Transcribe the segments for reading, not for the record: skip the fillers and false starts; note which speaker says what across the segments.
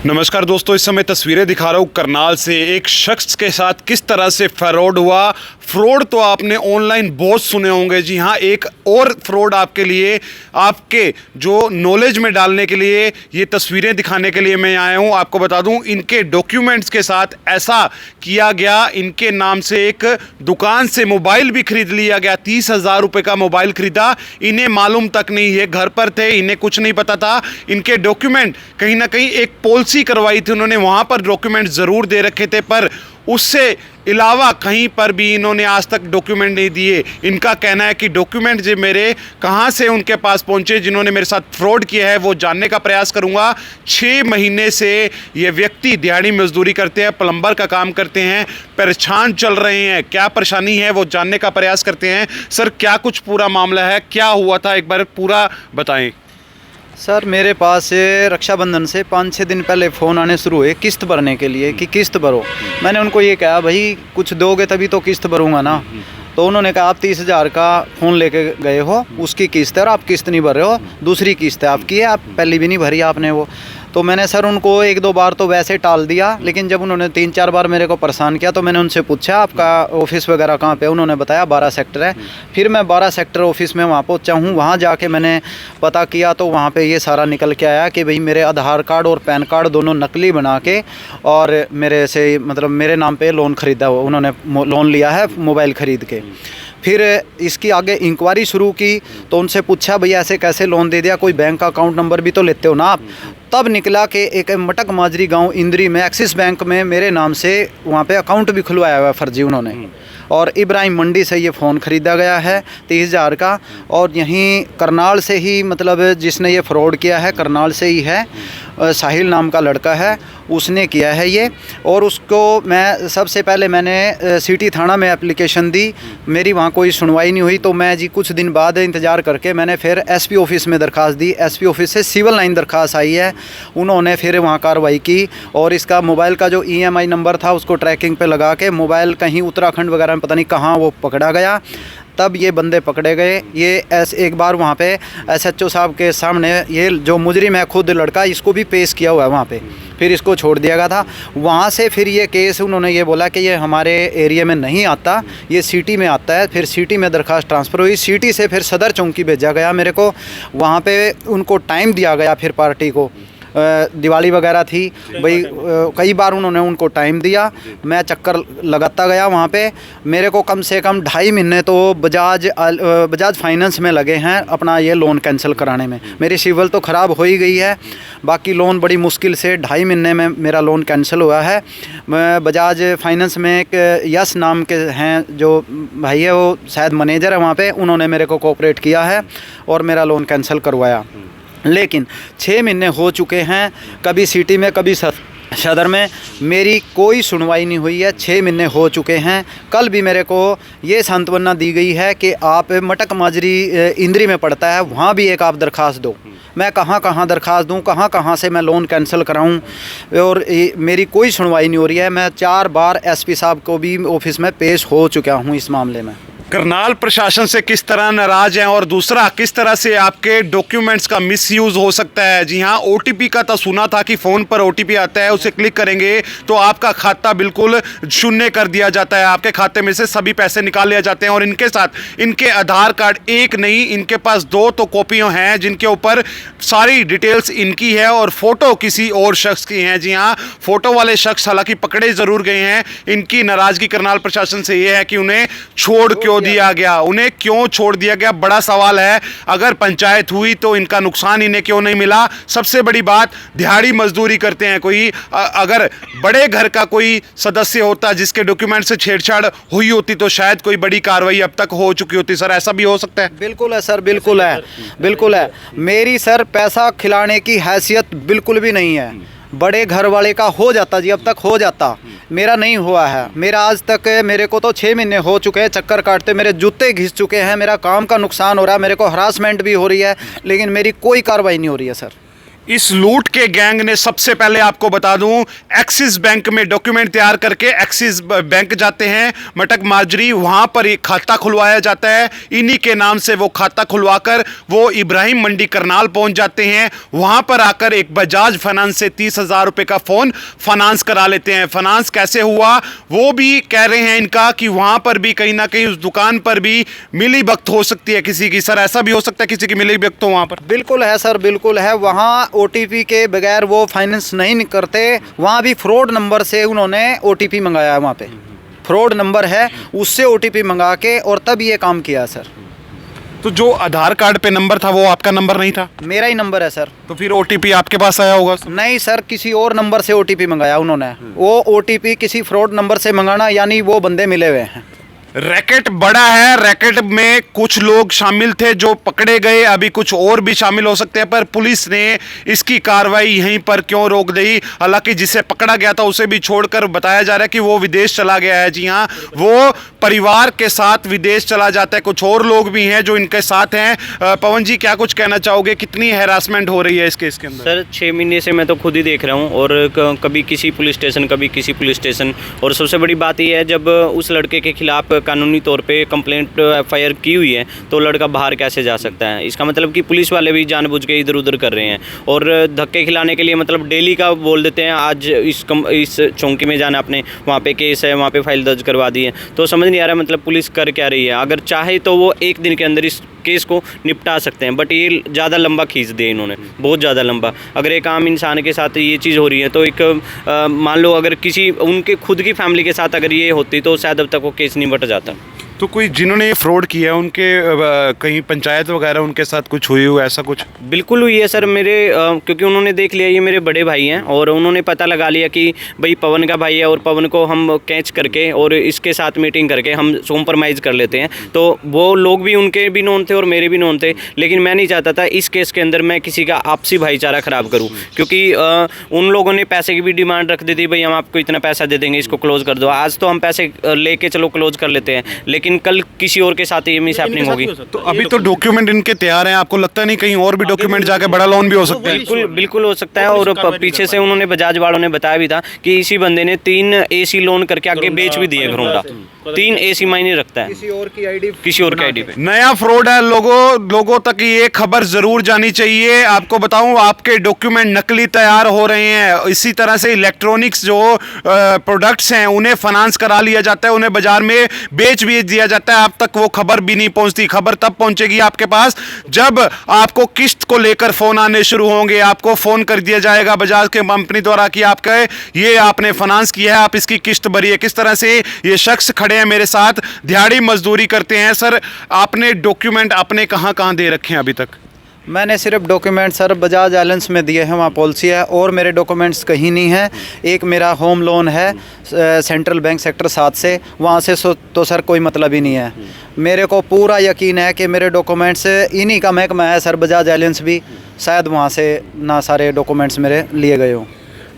Speaker 1: नमस्कार दोस्तों, इस समय तस्वीरें दिखा रहा हूँ करनाल से। एक शख्स के साथ किस तरह से फ्रॉड हुआ। फ्रॉड तो आपने ऑनलाइन बहुत सुने होंगे। जी हाँ, एक और फ्रॉड आपके लिए, आपके जो नॉलेज में डालने के लिए, ये तस्वीरें दिखाने के लिए मैं आया हूँ। आपको बता दूँ, इनके डॉक्यूमेंट्स के साथ ऐसा किया गया। इनके नाम से एक दुकान से मोबाइल भी खरीद लिया गया। 30,000 रुपये का मोबाइल खरीदा। इन्हें मालूम तक नहीं है, घर पर थे, इन्हें कुछ नहीं पता था। इनके डॉक्यूमेंट कहीं ना कहीं एक पॉलिसी करवाई थी उन्होंने, वहां पर डॉक्यूमेंट जरूर दे रखे थे, पर उससे अलावा कहीं पर भी इन्होंने आज तक डॉक्यूमेंट नहीं दिए। इनका कहना है कि डॉक्यूमेंट जो मेरे कहां से उनके पास पहुंचे, जिन्होंने मेरे साथ फ्रॉड किया है, वो जानने का प्रयास करूंगा। 6 महीने से ये व्यक्ति दिहाड़ी मजदूरी करते हैं, प्लम्बर का काम करते हैं, परेशान चल रहे हैं। क्या परेशानी है वो जानने का प्रयास करते हैं। सर, क्या कुछ पूरा मामला है, क्या हुआ था, एक बार पूरा बताएं।
Speaker 2: सर, मेरे पास रक्षाबंधन से 5-6 दिन पहले फ़ोन आने शुरू हुए किस्त भरने के लिए कि किस्त भरो। मैंने उनको ये कहा, भाई कुछ दोगे तभी तो किस्त भरूंगा ना। तो उन्होंने कहा, आप 30,000 का फ़ोन लेके गए हो, उसकी किस्त है और आप किस्त नहीं भर रहे हो, दूसरी किस्त है आपकी है, आप पहली भी नहीं भरी आपने वो। तो मैंने सर उनको 1-2 बार तो वैसे टाल दिया, लेकिन जब उन्होंने 3-4 बार मेरे को परेशान किया तो मैंने उनसे पूछा, आपका ऑफिस वगैरह कहाँ पे है। उन्होंने बताया 12 सेक्टर है। फिर मैं 12 सेक्टर ऑफिस में वहाँ पहुँचा हूँ। वहाँ जाके मैंने पता किया तो वहाँ पे ये सारा निकल के आया कि भाई मेरे आधार कार्ड और पैन कार्ड दोनों नकली बना के और मेरे से मतलब मेरे नाम पे लोन ख़रीदा, उन्होंने लोन लिया है मोबाइल ख़रीद के। फिर इसकी आगे इंक्वायरी शुरू की तो उनसे पूछा, भैया ऐसे कैसे लोन दे दिया, कोई बैंक का अकाउंट नंबर भी तो लेते हो ना आप। तब निकला कि एक मटक माजरी गांव इंद्री में एक्सिस बैंक में मेरे नाम से वहाँ पे अकाउंट भी खुलवाया हुआ है फर्जी उन्होंने। और इब्राहिम मंडी से ये फ़ोन ख़रीदा गया है 30,000 का। और यहीं करनाल से ही, मतलब जिसने ये फ्रॉड किया है करनाल से ही है, साहिल नाम का लड़का है, उसने किया है ये। और उसको मैं सबसे पहले मैंने सिटी थाना में एप्लीकेशन दी, मेरी वहाँ कोई सुनवाई नहीं हुई। तो मैं जी कुछ दिन बाद इंतज़ार करके मैंने फिर एसपी ऑफिस में दरख्वास्त दी। एसपी ऑफिस से सिविल लाइन दरख्वास्त आई है, उन्होंने फिर वहाँ कार्रवाई की। और इसका मोबाइल का जो EMI नंबर था उसको ट्रैकिंग पे लगा के मोबाइल कहीं उत्तराखंड वगैरह में पता नहीं कहाँ वो पकड़ा गया। तब ये बंदे पकड़े गए। ये एक बार वहाँ पे SHO साहब के सामने ये जो मुजरिम है खुद लड़का, इसको भी पेश किया हुआ है वहाँ पे, फिर इसको छोड़ दिया गया था। वहाँ से फिर ये केस उन्होंने ये बोला कि ये हमारे एरिया में नहीं आता, ये सिटी में आता है। फिर सिटी में दरख्वास्त ट्रांसफ़र हुई, सिटी से फिर सदर चौकी भेजा गया मेरे को। वहाँ पे उनको टाइम दिया गया, फिर पार्टी को दिवाली वगैरह थी भाई, कई बार उन्होंने उनको टाइम दिया। मैं चक्कर लगाता गया वहाँ पे। मेरे को कम से कम 2.5 महीने तो बजाज फाइनेंस में लगे हैं अपना ये लोन कैंसिल कराने में। मेरी सिविल तो ख़राब हो ही गई है, बाकी लोन बड़ी मुश्किल से 2.5 महीने में मेरा लोन कैंसिल हुआ है। बजाज फाइनेंस में एक यस नाम के हैं जो भाई है, वो शायद मैनेजर है वहाँ पे, उन्होंने मेरे को कोऑपरेट किया है और मेरा लोन कैंसिल करवाया। लेकिन 6 महीने हो चुके हैं, कभी सिटी में कभी सदर में मेरी कोई सुनवाई नहीं हुई है। 6 महीने हो चुके हैं। कल भी मेरे को ये सांत्वना दी गई है कि आप मटक माजरी इंद्री में पड़ता है, वहाँ भी एक आप दरख्वास्त दो। मैं कहाँ कहाँ दरख्वास्त दूँ, कहाँ कहाँ से मैं लोन कैंसिल कराऊँ, और मेरी कोई सुनवाई नहीं हो रही है। मैं 4 बार SP साहब को भी ऑफिस में पेश हो चुका हूँ इस मामले में।
Speaker 1: करनाल प्रशासन से किस तरह नाराज हैं, और दूसरा किस तरह से आपके डॉक्यूमेंट्स का मिसयूज हो सकता है। जी हाँ, OTP का तो सुना था कि फ़ोन पर OTP आता है, उसे क्लिक करेंगे तो आपका खाता बिल्कुल शून्य कर दिया जाता है, आपके खाते में से सभी पैसे निकाल लिए जाते हैं। और इनके साथ इनके आधार कार्ड एक नहीं, इनके पास 2 तो कॉपियाँ हैं जिनके ऊपर सारी डिटेल्स इनकी है और फ़ोटो किसी और शख्स की हैं। जी हाँ, फ़ोटो वाले शख्स हालांकि पकड़े ज़रूर गए हैं। इनकी नाराज़गी करनाल प्रशासन से ये है कि उन्हें छोड़ क्यों दिया गया, उन्हें क्यों छोड़ दिया गया, बड़ा सवाल है। अगर पंचायत हुई तो इनका नुकसान इन्हें क्यों नहीं मिला। सबसे बड़ी बात, दिहाड़ी मजदूरी करते हैं। कोई अगर बड़े घर का कोई सदस्य होता जिसके डॉक्यूमेंट से छेड़छाड़ हुई होती तो शायद कोई बड़ी कार्रवाई अब तक हो चुकी होती। सर, ऐसा भी हो सकता है?
Speaker 2: बिल्कुल है सर, बिल्कुल है, बिल्कुल है। मेरी सर पैसा खिलाने की हैसियत बिल्कुल भी नहीं है। बड़े घर वाले का हो जाता जी, अब तक हो जाता, मेरा नहीं हुआ है। मेरा आज तक, मेरे को तो 6 महीने हो चुके हैं चक्कर काटते, मेरे जूते घिस चुके हैं, मेरा काम का नुकसान हो रहा है, मेरे को हरासमेंट भी हो रही है, लेकिन मेरी कोई कार्रवाई नहीं हो रही है सर।
Speaker 1: इस लूट के गैंग ने सबसे पहले आपको बता दूं, एक्सिस बैंक में डॉक्यूमेंट तैयार करके एक्सिस बैंक जाते हैं मटक माजरी, वहां पर एक खाता खुलवाया जाता है। इन्हीं के नाम से वो खाता खुलवाकर वो इब्राहिम मंडी करनाल पहुंच जाते हैं। वहां पर आकर एक बजाज फाइनेंस से 30,000 रुपए का फोन फाइनेंस करा लेते हैं। फाइनेंस कैसे हुआ वो भी कह रहे हैं इनका कि वहां पर भी कहीं ना कहीं उस दुकान पर भी मिली भगत हो सकती है किसी की। सर ऐसा भी हो सकता है किसी की मिली भगत हो वहां पर?
Speaker 2: बिल्कुल है सर, बिल्कुल है। वहाँ ओटीपी के बगैर वो फाइनेंस नहीं करते। वहाँ भी फ्रॉड नंबर से उन्होंने ओटीपी मंगाया है, वहाँ पे फ्रॉड नंबर है, उससे ओटीपी मंगा के और तब ये काम किया सर।
Speaker 1: तो जो आधार कार्ड पे नंबर था वो आपका नंबर नहीं था?
Speaker 2: मेरा ही नंबर है सर।
Speaker 1: तो फिर ओटीपी आपके पास आया होगा?
Speaker 2: नहीं सर, किसी और नंबर से ओटीपी मंगाया उन्होंने। वो ओटीपी किसी फ्रॉड नंबर से मंगाना, यानी वो बंदे मिले हुए हैं।
Speaker 1: रैकेट बड़ा है, रैकेट में कुछ लोग शामिल थे जो पकड़े गए, अभी कुछ और भी शामिल हो सकते हैं, पर पुलिस ने इसकी कार्रवाई यहीं पर क्यों रोक दी? हालांकि जिसे पकड़ा गया था उसे भी छोड़कर बताया जा रहा है कि वो विदेश चला गया है। जी हाँ, वो परिवार के साथ विदेश चला जाता है। कुछ और लोग भी हैं जो इनके साथ हैं। पवन जी, क्या कुछ कहना चाहोगे? कितनी हैरासमेंट हो रही है इस केस के अंदर?
Speaker 3: सर 6 महीने से मैं तो खुद ही देख रहा हूँ, और कभी किसी पुलिस स्टेशन, कभी किसी पुलिस स्टेशन। और सबसे बड़ी बात यह है, जब उस लड़के के खिलाफ कानूनी तौर पे कंप्लेंट एफआईआर की हुई है तो लड़का बाहर कैसे जा सकता है? इसका मतलब कि पुलिस वाले भी जानबूझ के इधर उधर कर रहे हैं और धक्के खिलाने के लिए, मतलब डेली का बोल देते हैं आज इस चौकी में जाना, अपने वहाँ पे केस है, वहाँ पे फाइल दर्ज करवा दी है। तो समझ नहीं आ रहा मतलब पुलिस कर क्या रही है। अगर चाहे तो वो एक दिन के अंदर इस केस को निपटा सकते हैं, बट ये ज़्यादा लंबा खींच दिया इन्होंने, बहुत ज़्यादा लंबा। अगर एक आम इंसान के साथ ये चीज़ हो रही है तो एक मान लो अगर किसी उनके खुद की फैमिली के साथ अगर ये होती तो शायद अब तक वो केस निपट जाता।
Speaker 1: तो कोई जिन्होंने ये फ्रॉड किया है उनके कहीं पंचायत वगैरह उनके साथ कुछ हुई हो, ऐसा कुछ?
Speaker 3: बिल्कुल हुई है सर मेरे, क्योंकि उन्होंने देख लिया ये मेरे बड़े भाई हैं और उन्होंने पता लगा लिया कि भाई पवन का भाई है और पवन को हम कैच करके और इसके साथ मीटिंग करके हम कॉम्प्रोमाइज़ कर लेते हैं। तो वो लोग भी, उनके भी नोन थे और मेरे भी नोन थे, लेकिन मैं नहीं चाहता था इस केस के अंदर मैं किसी का आपसी भाईचारा ख़राब करूँ, क्योंकि उन लोगों ने पैसे की भी डिमांड रख दी थी, भाई हम आपको इतना पैसा दे देंगे, इसको क्लोज़ कर दो। आज तो हम पैसे लेके चलो क्लोज़ कर लेते हैं, लेकिन कल किसी और के साथ ये मिस हैपनिंग होगी।
Speaker 1: तो अभी तो डॉक्यूमेंट इनके तैयार हैं, आपको लगता नहीं कहीं और भी डॉक्यूमेंट जाके बड़ा लोन भी हो सकता है?
Speaker 3: बिल्कुल बिल्कुल हो सकता है। और पीछे से उन्होंने बजाज वालों ने बताया भी था कि इसी बंदे ने 3 AC लोन करके आगे बेच भी दिए घरोंडा। 3 AC मायने रखता है
Speaker 2: किसी और की आईडी
Speaker 3: पे।
Speaker 1: नया फ्रॉड है। लोगों तक ये खबर जरूर जानी चाहिए। आपको बताऊं, आपके डॉक्यूमेंट नकली तैयार हो रहे हैं। इसी तरह से इलेक्ट्रॉनिक्स जो प्रोडक्ट्स हैं उन्हें फाइनेंस करा लिया जाता है, उन्हें बाजार में बेच भी दिया जाता है। आप तक वो खबर भी नहीं पहुंचती। खबर तब पहुंचेगी आपके पास जब आपको किस्त को लेकर फोन आने शुरू होंगे। आपको फोन कर दिया जाएगा बजाज के कंपनी द्वारा कि आपका ये आपने फाइनेंस किया है, आप इसकी किस्त भरिए। किस तरह से ये शख्स खड़े हैं मेरे साथ, दिहाड़ी मजदूरी करते हैं। सर, आपने डॉक्यूमेंट अपने कहां कहां दे रखे हैं अभी तक?
Speaker 2: मैंने सिर्फ डॉक्यूमेंट सर बजाज एलायंस में दिए हैं, वहाँ पॉलिसी है, और मेरे डॉक्यूमेंट्स कहीं नहीं है। एक मेरा होम लोन है सेंट्रल बैंक सेक्टर 7 से, वहाँ से तो सर कोई मतलब ही नहीं है। मेरे को पूरा यकीन है कि मेरे डॉक्यूमेंट्स इन्हीं का महकमा है सर, बजाज एलायंस भी, शायद वहाँ से ना सारे डॉक्यूमेंट्स मेरे लिए गए हों।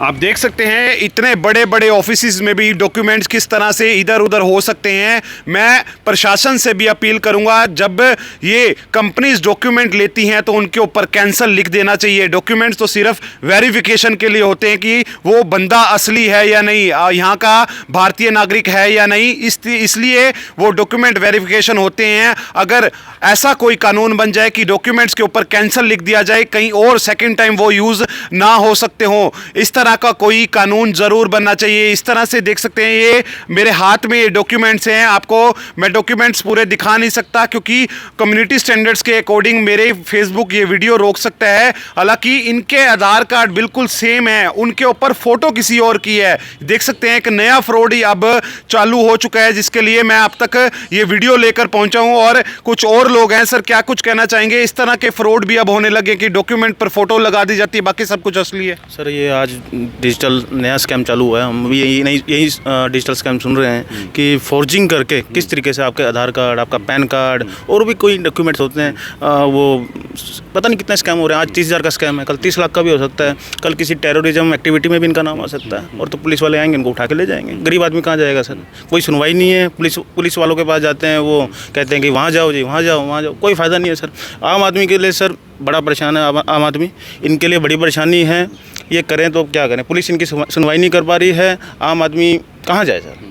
Speaker 1: आप देख सकते हैं इतने बड़े बड़े ऑफिसेज में भी डॉक्यूमेंट्स किस तरह से इधर उधर हो सकते हैं। मैं प्रशासन से भी अपील करूंगा, जब ये कंपनीज डॉक्यूमेंट लेती हैं तो उनके ऊपर कैंसल लिख देना चाहिए। डॉक्यूमेंट्स तो सिर्फ वेरिफिकेशन के लिए होते हैं कि वो बंदा असली है या नहीं, यहाँ का भारतीय नागरिक है या नहीं, इसलिए वो डॉक्यूमेंट वेरिफिकेशन होते हैं। अगर ऐसा कोई कानून बन जाए कि डॉक्यूमेंट्स के ऊपर कैंसल लिख दिया जाए, कहीं और सेकेंड टाइम वो यूज़ ना हो सकते हों, इस तरह का कोई कानून जरूर बनना चाहिए। इस तरह से देख सकते हैं ये मेरे हाथ में ये डॉक्यूमेंट्स हैं। आपको मैं डॉक्यूमेंट्स पूरे दिखा नहीं सकता क्योंकि कम्युनिटी स्टैंडर्ड्स के अकॉर्डिंग मेरे फेसबुक ये वीडियो रोक सकता है। हालांकि इनके आधार कार्ड बिल्कुल सेम है, उनके ऊपर फोटो किसी और की है। देख सकते हैं एक नया फ्रॉड ही अब चालू हो चुका है, जिसके लिए मैं अब तक ये वीडियो लेकर पहुंचा हूं और कुछ और लोग हैं। सर, क्या कुछ कहना चाहेंगे? इस तरह के फ्रॉड भी अब होने लगे कि डॉक्यूमेंट पर फोटो लगा दी जाती है, बाकी सब कुछ असली है।
Speaker 4: सर ये आज डिजिटल नया स्कैम चालू हुआ है, हम भी यही डिजिटल स्कैम सुन रहे हैं कि फॉर्जिंग करके किस तरीके से आपके आधार कार्ड, आपका पैन कार्ड और भी कोई डॉक्यूमेंट्स होते हैं, वो पता नहीं कितने स्कैम हो रहे हैं। आज 30,000 का स्कैम है, कल 30 लाख का भी हो सकता है, कल किसी टेररिज्म एक्टिविटी में भी इनका नाम आ सकता है, और तो पुलिस वाले आएंगे इनको उठा के ले जाएंगे। गरीब आदमी कहाँ जाएगा सर? कोई सुनवाई नहीं है, पुलिस वालों के पास जाते हैं, वो कहते हैं कि वहाँ जाओ जी, वहाँ जाओ, कोई फ़ायदा नहीं है सर। आम आदमी के लिए सर बड़ा परेशान है, आम आदमी इनके लिए बड़ी परेशानी है। ये करें तो क्या करें, पुलिस इनकी सुनवाई नहीं कर पा रही है, आम आदमी कहाँ जाए सर?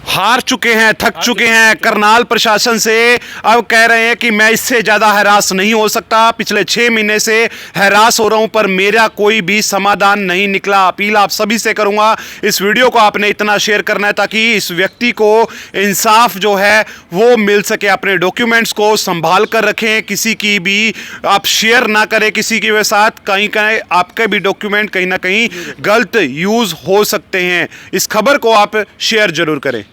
Speaker 1: हार चुके हैं, थक चुके हैं करनाल प्रशासन से। अब कह रहे हैं कि मैं इससे ज़्यादा हरास नहीं हो सकता। पिछले 6 महीने से हरास हो रहा हूं, पर मेरा कोई भी समाधान नहीं निकला। अपील आप सभी से करूंगा, इस वीडियो को आपने इतना शेयर करना है ताकि इस व्यक्ति को इंसाफ जो है वो मिल सके। अपने डॉक्यूमेंट्स को संभाल कर रखें, किसी की भी आप शेयर ना करें किसी के साथ। कहीं कहीं आपके भी डॉक्यूमेंट कहीं ना कहीं गलत यूज़ हो सकते हैं। इस खबर को आप शेयर जरूर करें।